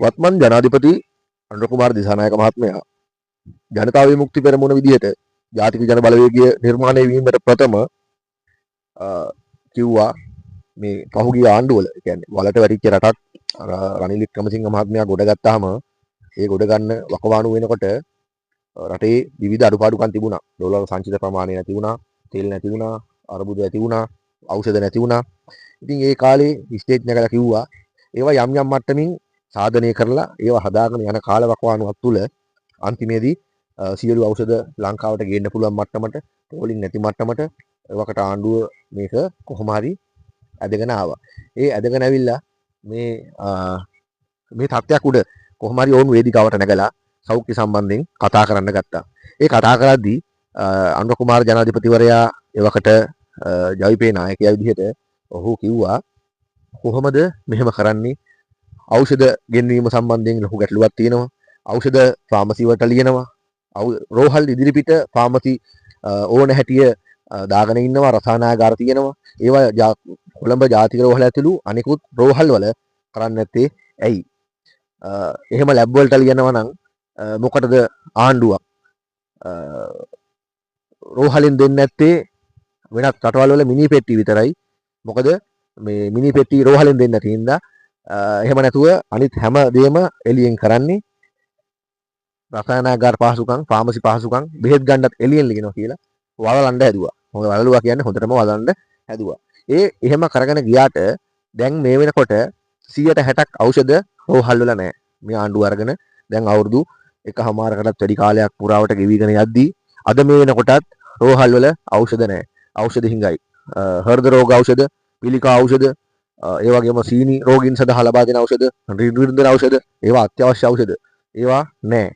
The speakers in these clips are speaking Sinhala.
වත්මන් ජනාධිපති අනුර කුමාර දිසානායක මහත්මයා ජනතා විමුක්ති පෙරමුණ විදිහට ජාතික ජන බලවේගය නිර්මාණය වීමට ප්‍රථම කිව්වා මේ පහුගිය ආණ්ඩුවල කියන්නේ වලට වැටිච්ච රටක් රනිල් වික්‍රමසිංහ මහත්මයා ගොඩ ගත්තාම ඒ ගොඩ ගන්න වකවානු වෙනකොට රටේ විවිධ අඩුපාඩුකම් තිබුණා. ඩොලර් සංචිත ප්‍රමාණය නැති වුණා, තෙල් නැති වුණා, අරබුද නැති වුණා, ඖෂධ නැති වුණා. ඉතින් ඒ කාලේ ස්ටේජ් එකකට කිව්වා ඒවා යම් යම් මට්ටමින් සාධනය කරලා ඒවා හදාගෙන යන කාල වකවානුවක් තුල අන්තිමේදී සියලු ඖෂධ ලංකාවට ගේන්න පුළුවන් මට්ටමට, පෝලිං නැති මට්ටමට ඒවකට ආණ්ඩුව මේක කොහොම හරි ඇදගෙන ආවා. ඒ ඇදගෙන ඇවිල්ලා මේ තත්ත්වයක් උඩ කොහොම හරි ඕන් වේදිකාවට නැගලා සෞඛ්‍ය සම්බන්ධයෙන් කතා කරන්න ගත්තා. ඒ කතා කරද්දී අනුර කුමාර ජනාධිපතිවරයා එවකට ජවිපේ නායකයා විදිහට ඔහු කිව්වා කොහොමද මෙහෙම කරන්නේ? ඖෂධ ගෙන්වීම සම්බන්ධයෙන් ලොකු ගැටලුවක් තියෙනවා. ඖෂධ ෆාමසි වලට ලියනවා. රෝහල් ඉදිරිපිට ෆාමසි ඕන හැටිය දාගෙන ඉන්නවා. රසායනාගාර තියෙනවා. ඒවා කොළඹ ජාතික රෝහල ඇතුළු අනිකුත් රෝහල් වල කරන්නේ නැත්තේ ඇයි? එහෙම ලැබ් වලට ලියනවා නම් මොකටද ආණ්ඩුවක් රෝහලින් දෙන්නේ නැත්තේ? වෙනත් රටවල් වල මිනි පෙට්ටි විතරයි. මොකද මේ මිනි පෙට්ටි රෝහලින් දෙන්නේ නැති හින්දා එහෙම නැතුව අනිත් හැම දෙයක්ම එළියෙන් කරන්නේ. රසායනාගාර පහසුකම්, ෆාමසි පහසුකම්, බෙහෙත් ගන්නත් එළියෙන් ලියනවා කියලා වලලන්න හැදුවා. මොකද වලලුවා කියන්නේ හොඳටම වලලන්න හැදුවා. එහෙම කරගෙන ගියාට දැන් මේ වෙනකොට 160ක් ඖෂධ රෝහල් වල නැහැ. මේ ආණ්ඩුව අරගෙන දැන් අවුරුදු එකමාරකටත් වැඩි කාලයක් පුරාවට ගෙවිගෙන යද්දී අද මේ වෙනකොටත් රෝහල් වල ඖෂධ නැහැ. ඖෂධ හිඟයි. හෘද රෝග ඖෂධ, පිළිකා ඖෂධ, ඒ වගේම සීනි රෝගීන් සඳහා ලබා දෙන ඖෂධ, රිද්මන ඖෂධ, ඒවා අත්‍යවශ්‍ය ඖෂධ ඒවා නැහැ.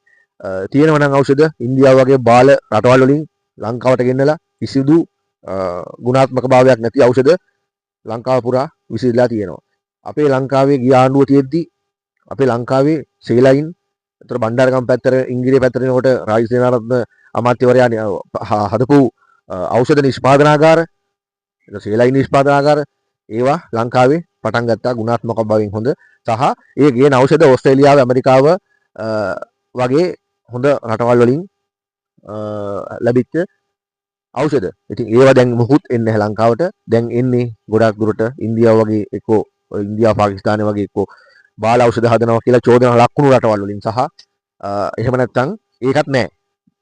තියෙනවා නම් ඖෂධ ඉන්දියාව වගේ බාල රටවල් වලින් ලංකාවට ගෙන්නලා කිසිදු ගුණාත්මක භාවයක් නැති ඖෂධ ලංකාව පුරා විසිරලා තියෙනවා. අපේ ලංකාවේ ගිය ආණ්ඩුව තියෙද්දි අපේ ලංකාවේ සේලයින් අතර බණ්ඩාරගම පැත්තට ඉංග්‍රීසි පැත්තට එනකොට රාජසේනාරත්න අමාත්‍යවරයා හදපු ඖෂධ නිෂ්පාදනාගාර, සේලයින් නිෂ්පාදනාගාර ඒවා ලංකාවේ පටන් ගත්තා ගුණාත්මක භාවයෙන් හොඳ. සහ ඒ ගේන ඖෂධ ඕස්ට්‍රේලියාව, ඇමරිකාව වගේ හොඳ රටවල් වලින් ලැබිච්ච ඖෂධ. ඉතින් ඒවා දැන් මොකුත් එන්නේ නැහැ ලංකාවට. දැන් එන්නේ ගොඩක් දුරට ඉන්දියාව වගේ එක්කෝ ඉන්දියාව පාකිස්තානය වගේ එක්කෝ බාල ඖෂධ හදනවා කියලා චෝදනා ලක්වුණු රටවල් වලින් සහ එහෙම නැත්නම් ඒකත් නැහැ.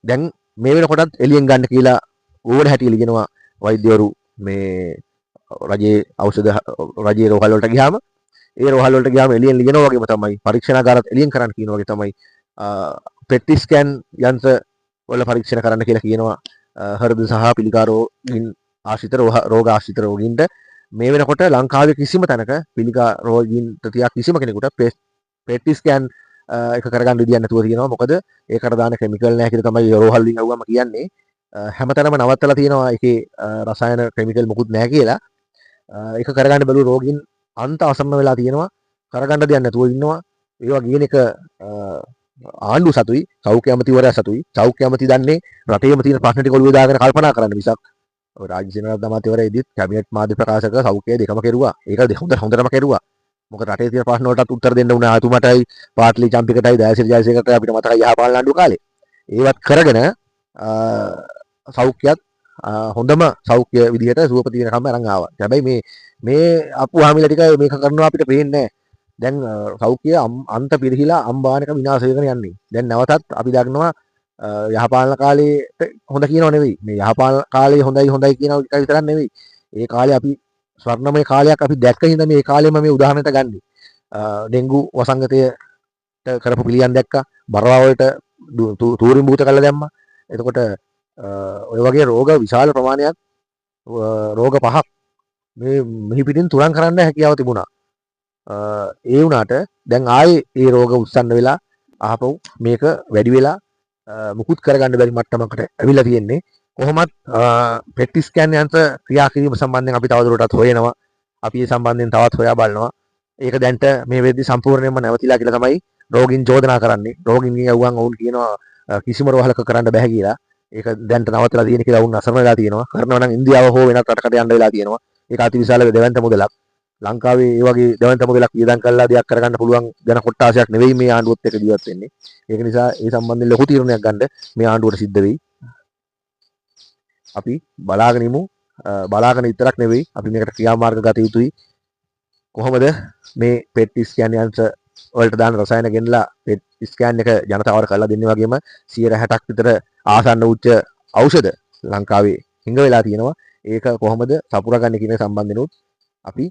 දැන් මේ වෙනකොටත් එළියෙන් ගන්න කියලා ඕන හැටි ලියනවා වෛද්‍යවරු මේ රජයේ ඖෂධ රජයේ රෝහල් වලට ගියාම ඒ රෝහල් වලට ගියාම එළියෙන් ලියනවා වගේම තමයි පරීක්ෂණාගාරات එළියෙන් කරන්න කියනවා වගේ තමයි පෙට්ටි ස්කෑන් යන්ත්‍ර වල පරීක්ෂණ කරන්න කියලා කියනවා හෘද සහ පිළිකා රෝගීන් ආශ්‍රිත රෝග ආශ්‍රිත රෝගීන්ට. මේ වෙනකොට ලංකාවේ කිසිම තැනක පිළිකා රෝගීන්ට තියා කිසිම කෙනෙකුට පෙට්ටි ස්කෑන් එක කරගන්න විදියක් නැතුව තියෙනවා. මොකද ඒකට දාන කෙමිකල් නැහැ කියලා තමයි රෝහල් වලින් අහුවම කියන්නේ. හැමතැනම නවත්තලා තියෙනවා ඒකේ රසායන කෙමිකල් මොකුත් නැහැ කියලා. ඒක කරගන්න බැලුව රෝගීන් අන්ත අසරණ වෙලා තියෙනවා. කරගන්න දෙයක් නැතුව ඉන්නවා. ඒවා කියන එක ආණ්ඩු සතුයි, සෞඛ්‍ය අමාත්‍යවරයා සතුයි. සෞඛ්‍ය අමාත්‍ය දන්නේ රටේම තියෙන ප්‍රශ්න ටික ඔළුවේ දාගෙන කල්පනා කරන්න මිසක් රාජ්‍යසේනාධිපති අමාත්‍යවරයා ඉදිත් කැබිනට් මාධ්‍ය ප්‍රකාශක සෞඛ්‍ය දෙකම කෙරුවා. ඒක හොඳටම කෙරුවා. මොකද රටේ තියෙන ප්‍රශ්න වලටත් උත්තර දෙන්න උනා ආතුමටයි, පාට්ලි චම්පිකටයි, දයාසිරි ජයසේකරටයි අපිට මතකයි යහපාලන ආණ්ඩුව කාලේ. ඒවත් කරගෙන සෞඛ්‍යයත් හොඳම සෞඛ්‍ය විදිහට සුවපති වෙනකම් අරන් ආවා. හැබැයි මේ අපු හාමිලා ටික මේක කරනවා අපිට පේන්නේ නැහැ. දැන් සෞඛ්‍ය අන්ත පිරිහිලා අම්බානක විනාශ වෙගෙන යන්නේ. දැන් නැවතත් අපි දන්නවා යහපාලන කාලේට හොඳ කියනව නෙවෙයි. මේ යහපාලන කාලේ හොඳයි කියන එක විතරක් නෙවෙයි. ඒ කාලේ අපි ස්වර්ණමය කාලයක් අපි දැක්ක හින්දා මේ කාලෙම මේ උදාහරණයට ගන්නේ. ඩෙන්ගු වසංගතයට කරපු පිළියම් දැක්කා. බරවා වලට තූරින් භූත කළා දැම්මා. එතකොට ඔය වගේ රෝග විශාල ප්‍රමාණයක් රෝග පහක් මේ මෙහි පිටින් තුරන් කරන්න හැකියාව තිබුණා. ඒ වුණාට දැන් ආයේ ඒ රෝග උස්සන්න වෙලා ආපහු මේක වැඩි වෙලා මුකුත් කරගන්න බැරි මට්ටමකට ඇවිල්ලා තියෙන්නේ. කොහොමත් පෙට්ටි ස්කෑන් යන්ත්‍ර ක්‍රියා කිරීම සම්බන්ධයෙන් අපි තවදුරටත් හොයනවා. අපි ඒ සම්බන්ධයෙන් තවත් හොයා බලනවා. ඒක දැන්ට මේ වෙද්දි සම්පූර්ණයෙන්ම නැවතිලා කියලා තමයි රෝගීන් චෝදනා කරන්නේ. රෝගීන්ගෙන් අහුවන් වුන් කියනවා කිසිම රෝහලක කරන්න බෑ කියලා. ඒක දැන්ට නවත්තලා තියෙන කියලා වුන් අසරණ වෙලා තියෙනවා. කරනවා නම් ඉන්දියාව හෝ වෙනත් රටකට යන්න වෙලා තියෙනවා. ඒක අතිවිශාල දෙවන්ත මුදලක්. ලංකාවේ ඒ වගේ දැවැන්ත මුදලක් වියදම් කරලා දෙයක් කරගන්න පුළුවන් ජන කොට්ටාසයක් නෙවෙයි මේ ආණ්ඩුවත් එක්ක ජීවත් වෙන්නේ. ඒක නිසා ඒ සම්බන්ධයෙන් ලොකු තීරණයක් ගන්න මේ ආණ්ඩුවට සිද්ධ වෙයි. අපි බලාගෙන ඉමු. බලාගෙන විතරක් නෙවෙයි අපි මේකට ක්‍රියාමාර්ග ගත යුතුයි. කොහොමද මේ පෙට් ස්කෑන් යන්ත්‍ර වලට දාන රසායන ගෙනලා පෙට් ස්කෑන් එක ජනතාවට කරලා දෙන්නේ වගේම 60ක් විතර ආසන්න උච්ච ඖෂධ ලංකාවේ හිඟ වෙලා තියෙනවා. ඒක කොහොමද සපුරාගන්නේ කියන සම්බන්ධෙනුත් අපි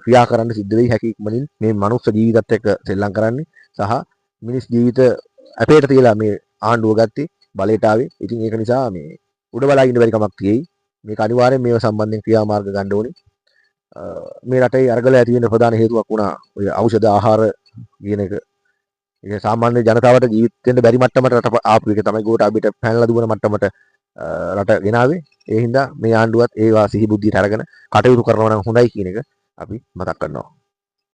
ක්‍රියා කරන්න සිද්ධ වෙයි හැකි ඉක්මනින් මේ මනුස්ස ජීවිතත් එක්ක සෙල්ලම් කරන්නේ සහ මිනිස් ජීවිත අපේට තියලා මේ ආණ්ඩුව ගත්තේ බලයට ආවේ. ඉතින් ඒක නිසා මේ උඩ බලා ඉන්න බැරි කමක් තියෙයි. මේක අනිවාර්යෙන් මේව සම්බන්ධයෙන් ක්‍රියාමාර්ග ගන්න ඕනේ. මේ රටේ අරගල ඇති වෙන ප්‍රධාන හේතුවක් වුණා ඔය ඖෂධ ආහාර කියන එක. ඒ සාමාන්‍ය ජනතාවට ජීවත් වෙන්න බැරි මට්ටමට රට ආපු එක තමයි ගෝට අපිට පැනලා දුවන මට්ටමට රට ගෙනාවේ. ඒ හින්දා මේ ආණ්ඩුවත් ඒවා සිහි බුද්ධියට අරගෙන කටයුතු කරනවා නම් හොඳයි කියන එක අපි මතක් කරනවා.